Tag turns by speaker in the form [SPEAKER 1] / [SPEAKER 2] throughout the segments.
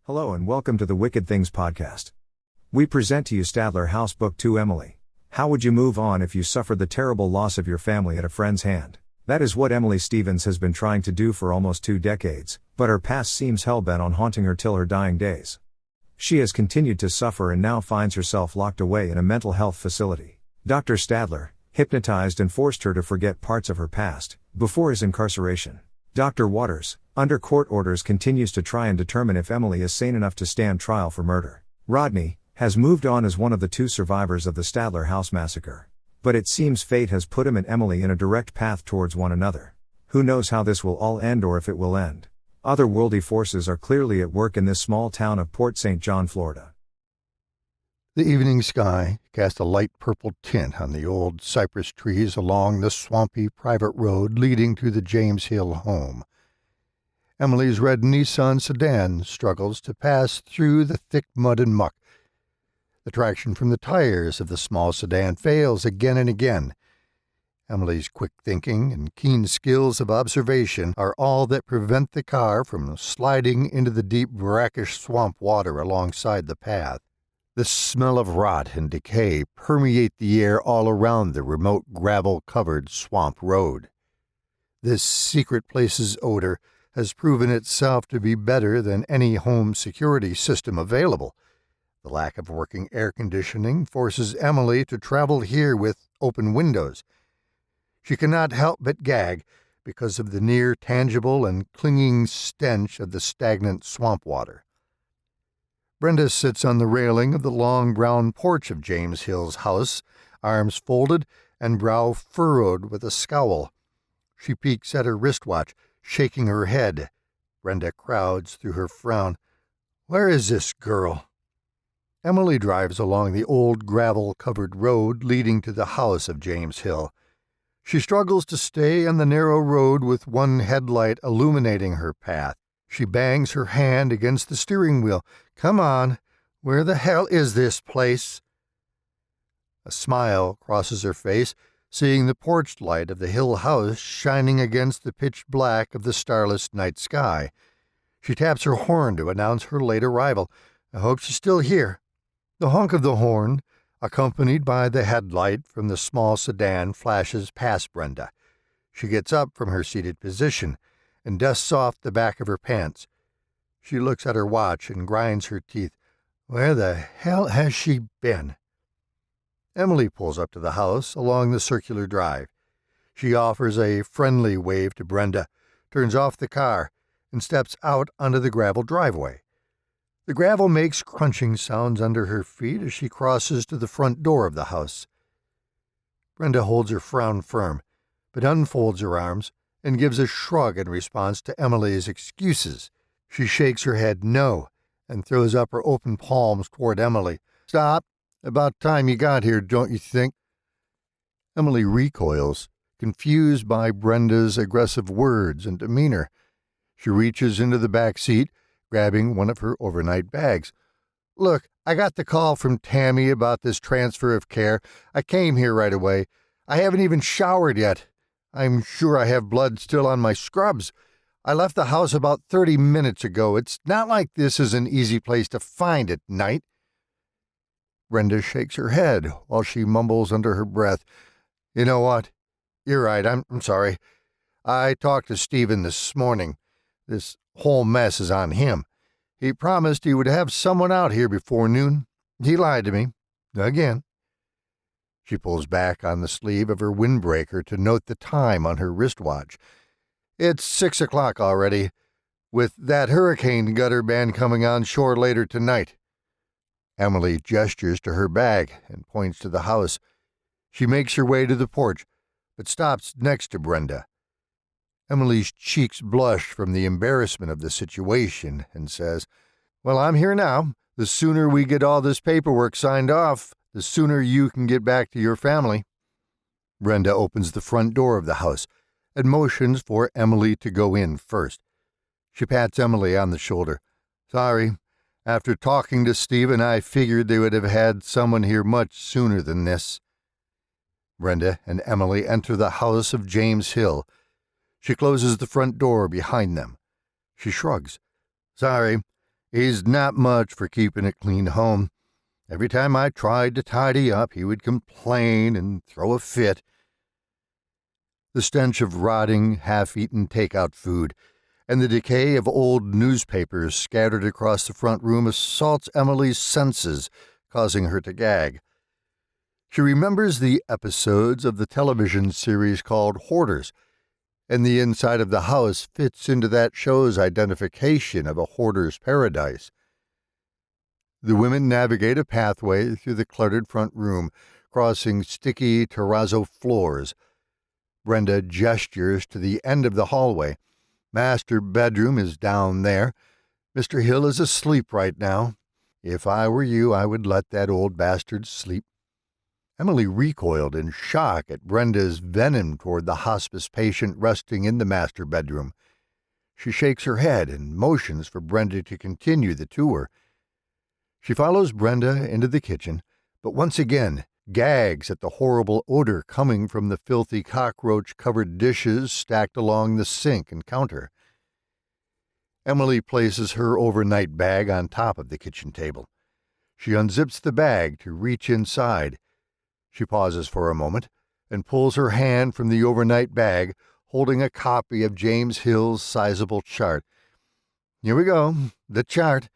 [SPEAKER 1] Hello and welcome to the Wicked Things podcast. We present to you Stadler House Book 2 Emily. How would you move on if you suffered the terrible loss of your family at a friend's hand? That is what Emily Stevens has been trying to do for almost 2 decades, but her past seems hell-bent on haunting her till her dying days. She has continued to suffer and now finds herself locked away in a mental health facility. Dr. Stadler hypnotized and forced her to forget parts of her past before his incarceration. Dr. Waters, under court orders, continues to try and determine if Emily is sane enough to stand trial for murder. Rodney has moved on as one of the 2 survivors of the Stadler House massacre. But it seems fate has put him and Emily in a direct path towards one another. Who knows how this will all end or if it will end. Otherworldly forces are clearly at work in this small town of Port St. John, Florida.
[SPEAKER 2] The evening sky cast a light purple tint on the old cypress trees along the swampy private road leading to the James Hill home. Emily's red Nissan sedan struggles to pass through the thick mud and muck. The traction from the tires of the small sedan fails again and again. Emily's quick thinking and keen skills of observation are all that prevent the car from sliding into the deep brackish swamp water alongside the path. The smell of rot and decay permeate the air all around the remote gravel-covered swamp road. This secret place's odor has proven itself to be better than any home security system available. The lack of working air conditioning forces Emily to travel here with open windows. She cannot help but gag because of the near tangible and clinging stench of the stagnant swamp water. Brenda sits on the railing of the long brown porch of James Hill's house, arms folded and brow furrowed with a scowl. She peeks at her wristwatch, shaking her head. Brenda crowds through her frown. Where is this girl? Emily drives along the old gravel-covered road leading to the house of James Hill. She struggles to stay on the narrow road with one headlight illuminating her path. She bangs her hand against the steering wheel. Come on, where the hell is this place? A smile crosses her face, seeing the porch light of the Hill house shining against the pitch black of the starless night sky. She taps her horn to announce her late arrival. I hope she's still here. The honk of the horn, accompanied by the headlight from the small sedan, flashes past Brenda. She gets up from her seated position and dusts off the back of her pants. She looks at her watch and grinds her teeth. Where the hell has she been? Emily pulls up to the house along the circular drive. She offers a friendly wave to Brenda, turns off the car, and steps out onto the gravel driveway. The gravel makes crunching sounds under her feet as she crosses to the front door of the house. Brenda holds her frown firm, but unfolds her arms and gives a shrug in response to Emily's excuses. She shakes her head no and throws up her open palms toward Emily. Stop. About time you got here, don't you think? Emily recoils, confused by Brenda's aggressive words and demeanor. She reaches into the back seat, grabbing one of her overnight bags. Look, I got the call from Tammy about this transfer of care. I came here right away. I haven't even showered yet. I'm sure I have blood still on my scrubs. I left the house about 30 minutes ago. It's not like this is an easy place to find at night. Brenda shakes her head while she mumbles under her breath. You know what? You're right. I'm sorry. I talked to Stephen this morning. This whole mess is on him. He promised he would have someone out here before noon. He lied to me. Again. She pulls back on the sleeve of her windbreaker to note the time on her wristwatch. It's 6 o'clock already, with that hurricane gutter band coming on shore later tonight. Emily gestures to her bag and points to the house. She makes her way to the porch, but stops next to Brenda. Emily's cheeks blush from the embarrassment of the situation and says, Well, I'm here now. The sooner we get all this paperwork signed off, the sooner you can get back to your family. Brenda opens the front door of the house and motions for Emily to go in first. She pats Emily on the shoulder. Sorry. After talking to Stephen, I figured they would have had someone here much sooner than this. Brenda and Emily enter the house of James Hill. She closes the front door behind them. She shrugs. Sorry. He's not much for keeping a clean home. Every time I tried to tidy up, he would complain and throw a fit. The stench of rotting, half-eaten takeout food and the decay of old newspapers scattered across the front room assaults Emily's senses, causing her to gag. She remembers the episodes of the television series called Hoarders, and the inside of the house fits into that show's identification of a hoarder's paradise. The women navigate a pathway through the cluttered front room, crossing sticky terrazzo floors. Brenda gestures to the end of the hallway. Master bedroom is down there. Mr. Hill is asleep right now. If I were you, I would let that old bastard sleep. Emily recoiled in shock at Brenda's venom toward the hospice patient resting in the master bedroom. She shakes her head and motions for Brenda to continue the tour. She follows Brenda into the kitchen, but once again gags at the horrible odor coming from the filthy cockroach-covered dishes stacked along the sink and counter. Emily places her overnight bag on top of the kitchen table. She unzips the bag to reach inside. She pauses for a moment and pulls her hand from the overnight bag, holding a copy of James Hill's sizable chart. Here we go, the chart.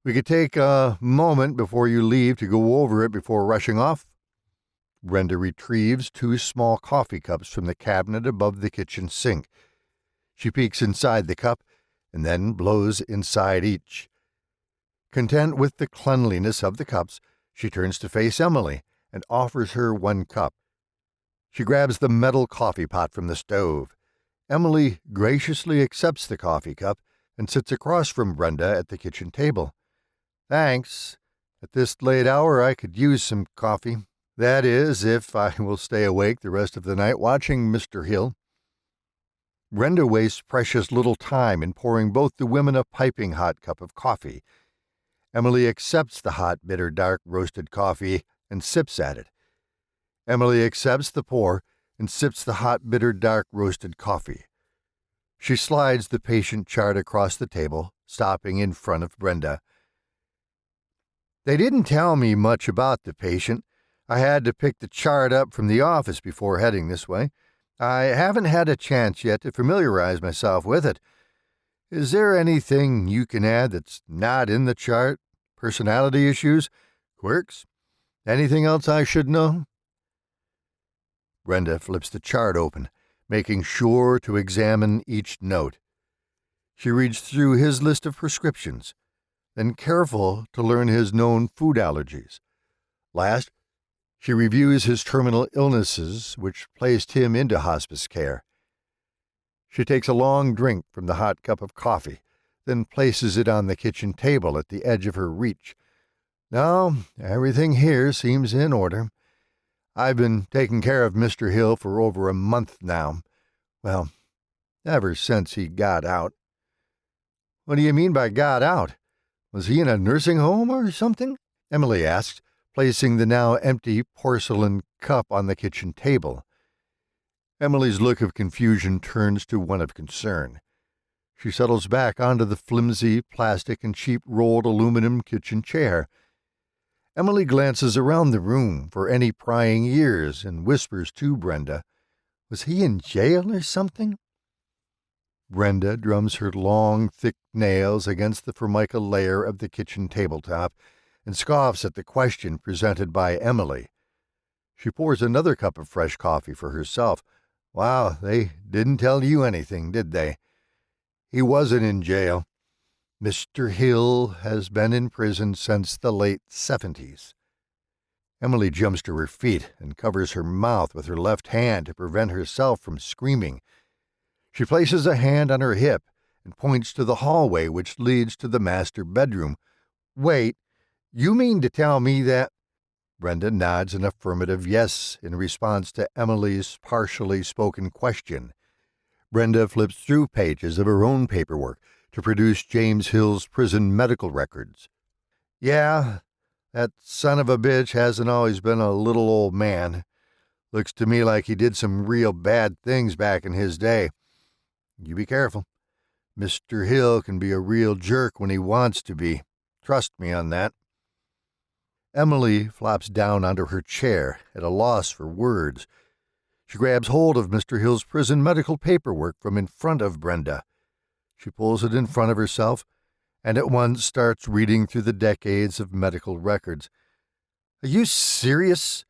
[SPEAKER 2] We could take a moment before you leave to go over it before rushing off. Brenda retrieves 2 small coffee cups from the cabinet above the kitchen sink. She peeks inside the cup and then blows inside each. Content with the cleanliness of the cups, she turns to face Emily and offers her 1 cup. She grabs the metal coffee pot from the stove. Emily graciously accepts the coffee cup and sits across from Brenda at the kitchen table. Thanks. At this late hour, I could use some coffee. That is, if I will stay awake the rest of the night watching Mr. Hill. Brenda wastes precious little time in pouring both the women a piping hot cup of coffee. Emily accepts the hot, bitter, dark roasted coffee and sips at it. Emily accepts the pour and sips the hot, bitter, dark roasted coffee. She slides the patient chart across the table, stopping in front of Brenda. They didn't tell me much about the patient. I had to pick the chart up from the office before heading this way. I haven't had a chance yet to familiarize myself with it. Is there anything you can add that's not in the chart? Personality issues? Quirks? Anything else I should know? Brenda flips the chart open, making sure to examine each note. She reads through his list of prescriptions, then careful to learn his known food allergies. Last, she reviews his terminal illnesses, which placed him into hospice care. She takes a long drink from the hot cup of coffee, then places it on the kitchen table at the edge of her reach. No, everything here seems in order. I've been taking care of Mr. Hill for over a month now. Well, ever since he got out. What do you mean by got out? Was he in a nursing home or something? Emily asked, placing the now empty porcelain cup on the kitchen table. Emily's look of confusion turns to one of concern. She settles back onto the flimsy plastic and cheap rolled aluminum kitchen chair. Emily glances around the room for any prying ears and whispers to Brenda, "Was he in jail or something?" Brenda drums her long, thick nails against the formica layer of the kitchen tabletop and scoffs at the question presented by Emily. She pours another cup of fresh coffee for herself. Wow, they didn't tell you anything, did they? He wasn't in jail. Mr. Hill has been in prison since the late 70s. Emily jumps to her feet and covers her mouth with her left hand to prevent herself from screaming. She places a hand on her hip and points to the hallway which leads to the master bedroom. Wait, you mean to tell me that? Brenda nods an affirmative yes in response to Emily's partially spoken question. Brenda flips through pages of her own paperwork to produce James Hill's prison medical records. Yeah, that son of a bitch hasn't always been a little old man. Looks to me like he did some real bad things back in his day. You be careful. Mr. Hill can be a real jerk when he wants to be. Trust me on that. Emily flops down onto her chair, at a loss for words. She grabs hold of Mr. Hill's prison medical paperwork from in front of Brenda. She pulls it in front of herself, and at once starts reading through the decades of medical records. Are you serious?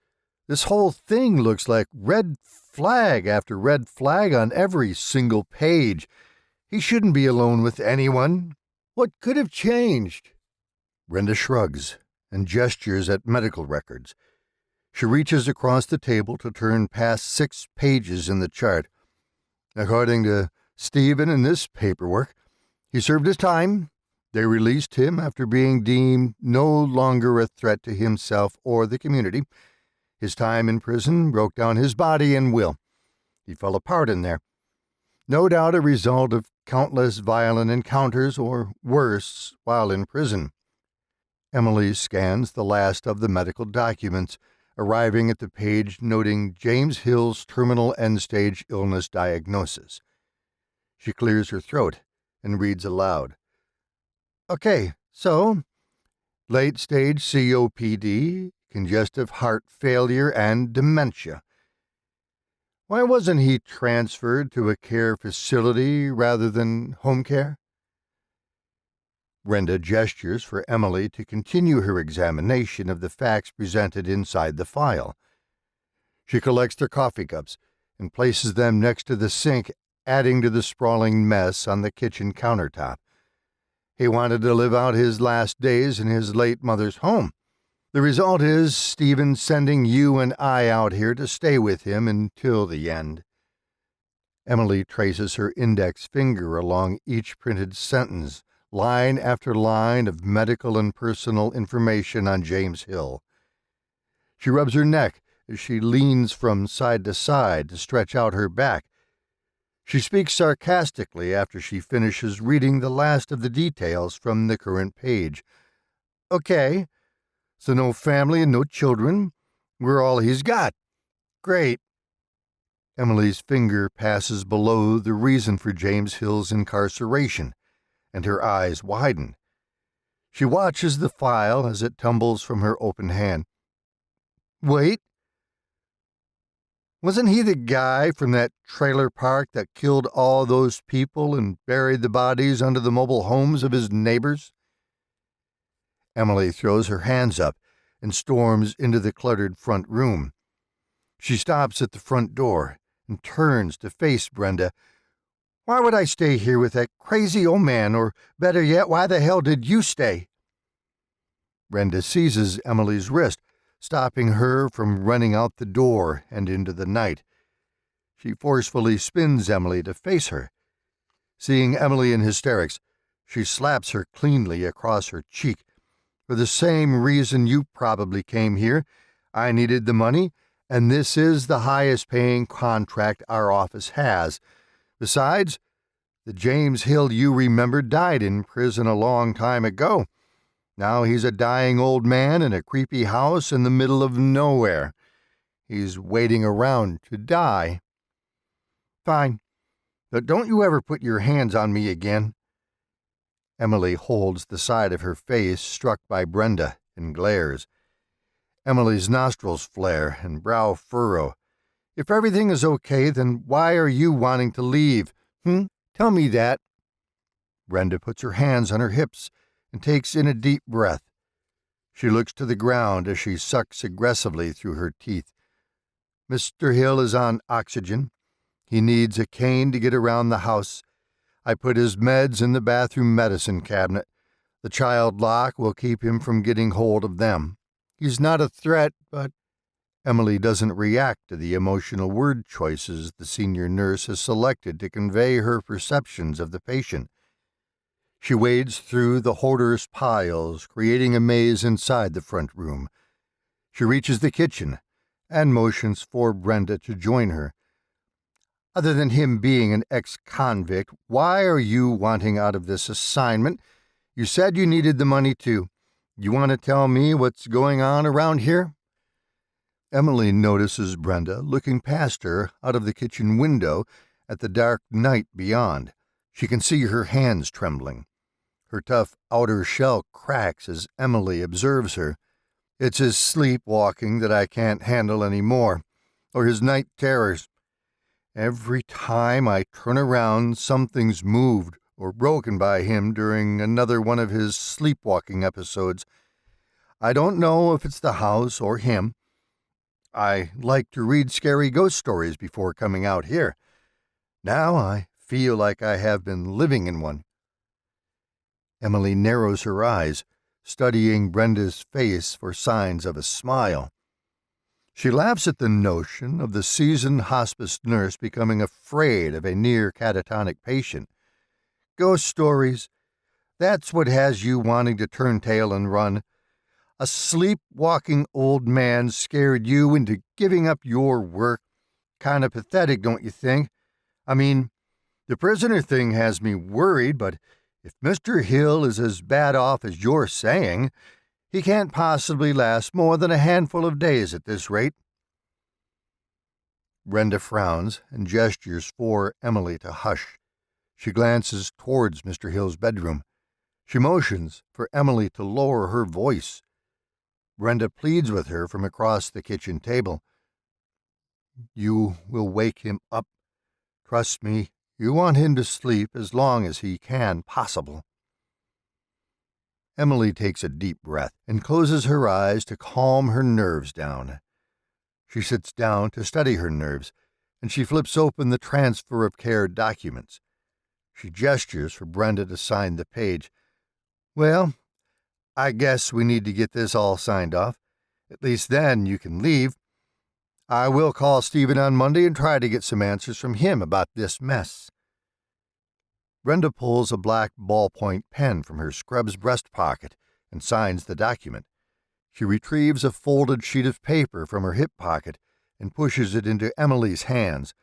[SPEAKER 2] This whole thing looks like red flag after red flag on every single page. He shouldn't be alone with anyone. What could have changed? Brenda shrugs and gestures at medical records. She reaches across the table to turn past 6 pages in the chart. According to Stephen in this paperwork, he served his time. They released him after being deemed no longer a threat to himself or the community. His time in prison broke down his body and will. He fell apart in there. No doubt a result of countless violent encounters or worse while in prison. Emily scans the last of the medical documents, arriving at the page noting James Hill's terminal end-stage illness diagnosis. She clears her throat and reads aloud. Okay, so, late-stage COPD, congestive heart failure, and dementia. Why wasn't he transferred to a care facility rather than home care? Brenda gestures for Emily to continue her examination of the facts presented inside the file. She collects their coffee cups and places them next to the sink, adding to the sprawling mess on the kitchen countertop. He wanted to live out his last days in his late mother's home. The result is Stephen sending you and I out here to stay with him until the end. Emily traces her index finger along each printed sentence, line after line of medical and personal information on James Hill. She rubs her neck as she leans from side to side to stretch out her back. She speaks sarcastically after she finishes reading the last of the details from the current page. Okay, so no family and no children. We're all he's got. Great. Emily's finger passes below the reason for James Hill's incarceration, and her eyes widen. She watches the file as it tumbles from her open hand. Wait. Wasn't he the guy from that trailer park that killed all those people and buried the bodies under the mobile homes of his neighbors? Emily throws her hands up and storms into the cluttered front room. She stops at the front door and turns to face Brenda. Why would I stay here with that crazy old man, or better yet, why the hell did you stay? Brenda seizes Emily's wrist, stopping her from running out the door and into the night. She forcefully spins Emily to face her. Seeing Emily in hysterics, she slaps her cleanly across her cheek. For the same reason you probably came here. I needed the money, and this is the highest-paying contract our office has. Besides, the James Hill you remember died in prison a long time ago. Now he's a dying old man in a creepy house in the middle of nowhere. He's waiting around to die. Fine, but don't you ever put your hands on me again. Emily holds the side of her face struck by Brenda and glares. Emily's nostrils flare and brow furrow. If everything is okay, then why are you wanting to leave? Tell me that. Brenda puts her hands on her hips and takes in a deep breath. She looks to the ground as she sucks aggressively through her teeth. Mr. Hill is on oxygen. He needs a cane to get around the house. I put his meds in the bathroom medicine cabinet. The child lock will keep him from getting hold of them. He's not a threat, but... Emily doesn't react to the emotional word choices the senior nurse has selected to convey her perceptions of the patient. She wades through the hoarder's piles, creating a maze inside the front room. She reaches the kitchen and motions for Brenda to join her. Other than him being an ex-convict, why are you wanting out of this assignment? You said you needed the money too. You want to tell me what's going on around here? Emily notices Brenda looking past her out of the kitchen window at the dark night beyond. She can see her hands trembling. Her tough outer shell cracks as Emily observes her. It's his sleepwalking that I can't handle any more, or his night terrors. Every time I turn around, something's moved or broken by him during another one of his sleepwalking episodes. I don't know if it's the house or him. I like to read scary ghost stories before coming out here. Now I feel like I have been living in one. Emily narrows her eyes, studying Brenda's face for signs of a smile. She laughs at the notion of the seasoned hospice nurse becoming afraid of a near catatonic patient. Ghost stories, that's what has you wanting to turn tail and run. A sleepwalking old man scared you into giving up your work. Kind of pathetic, don't you think? I mean, the prisoner thing has me worried, but if Mr. Hill is as bad off as you're saying, he can't possibly last more than a handful of days at this rate. Brenda frowns and gestures for Emily to hush. She glances towards Mr. Hill's bedroom. She motions for Emily to lower her voice. Brenda pleads with her from across the kitchen table. You will wake him up. Trust me, you want him to sleep as long as he can possible. Emily takes a deep breath and closes her eyes to calm her nerves down. She sits down to study her nerves, and she flips open the transfer of care documents. She gestures for Brenda to sign the page. Well, I guess we need to get this all signed off. At least then you can leave. I will call Stephen on Monday and try to get some answers from him about this mess. Brenda pulls a black ballpoint pen from her scrub's breast pocket and signs the document. She retrieves a folded sheet of paper from her hip pocket and pushes it into Emily's hands.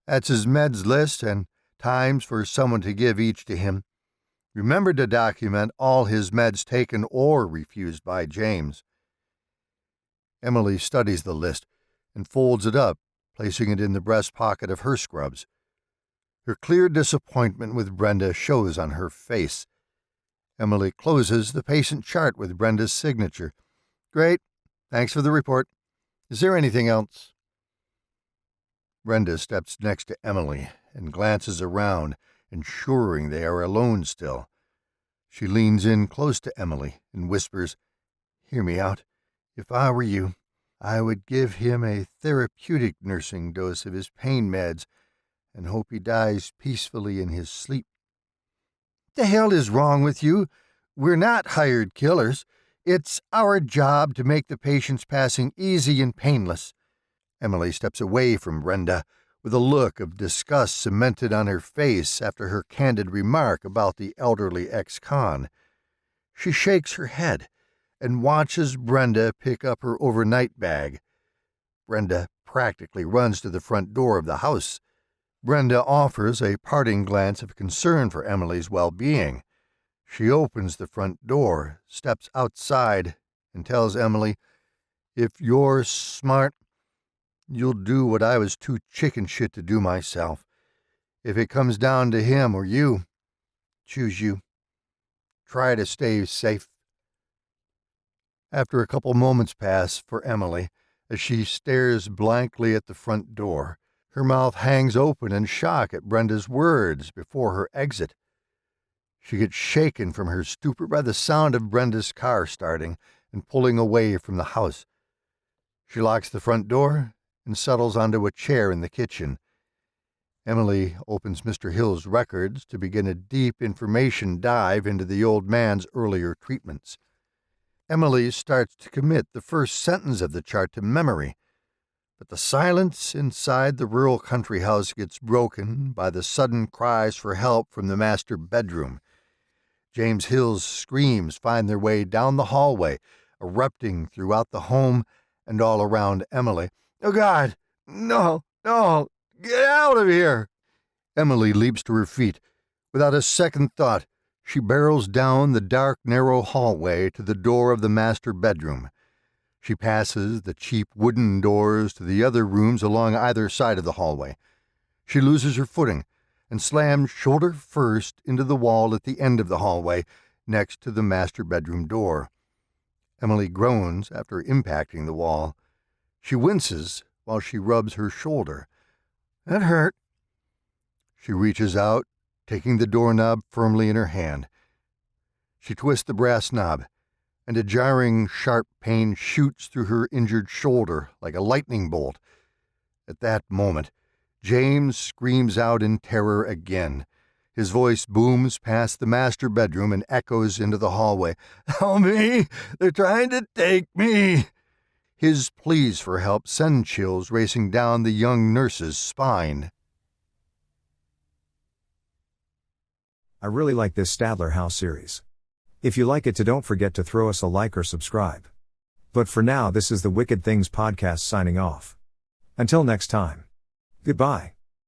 [SPEAKER 2] That's his meds list and times for someone to give each to him. Remember to document all his meds taken or refused by James. Emily studies the list and folds it up, placing it in the breast pocket of her scrubs. Her clear disappointment with Brenda shows on her face. Emily closes the patient chart with Brenda's signature. Great. Thanks for the report. Is there anything else? Brenda steps next to Emily and glances around, ensuring they are alone still. She leans in close to Emily and whispers, Hear me out. If I were you, I would give him a therapeutic nursing dose of his pain meds and hope he dies peacefully in his sleep. The hell is wrong with you? We're not hired killers. It's our job to make the patient's passing easy and painless. Emily steps away from Brenda with a look of disgust cemented on her face after her candid remark about the elderly ex-con. She shakes her head and watches Brenda pick up her overnight bag. Brenda practically runs to the front door of the house. Brenda offers a parting glance of concern for Emily's well-being. She opens the front door, steps outside, and tells Emily, If you're smart, you'll do what I was too chicken shit to do myself. If it comes down to him or you, choose you. Try to stay safe. After a couple moments pass for Emily, as she stares blankly at the front door, her mouth hangs open in shock at Brenda's words before her exit. She gets shaken from her stupor by the sound of Brenda's car starting and pulling away from the house. She locks the front door and settles onto a chair in the kitchen. Emily opens Mr. Hill's records to begin a deep information dive into the old man's earlier treatments. Emily starts to commit the first sentence of the chart to memory, but the silence inside the rural country house gets broken by the sudden cries for help from the master bedroom. James Hill's screams find their way down the hallway, erupting throughout the home and all around Emily. Oh, God! No! No! Get out of here! Emily leaps to her feet. Without a second thought, she barrels down the dark, narrow hallway to the door of the master bedroom. She passes the cheap wooden doors to the other rooms along either side of the hallway. She loses her footing and slams shoulder first into the wall at the end of the hallway, next to the master bedroom door. Emily groans after impacting the wall. She winces while she rubs her shoulder. "That hurt." She reaches out, taking the doorknob firmly in her hand. She twists the brass knob, and a jarring, sharp pain shoots through her injured shoulder like a lightning bolt. At that moment, James screams out in terror again. His voice booms past the master bedroom and echoes into the hallway. "Help me! They're trying to take me!" His pleas for help send chills racing down the young nurse's spine.
[SPEAKER 1] I really like this Stadler House series. If you like it, don't forget to throw us a like or subscribe. But for now, this is the Wicked Things Podcast signing off. Until next time. Goodbye.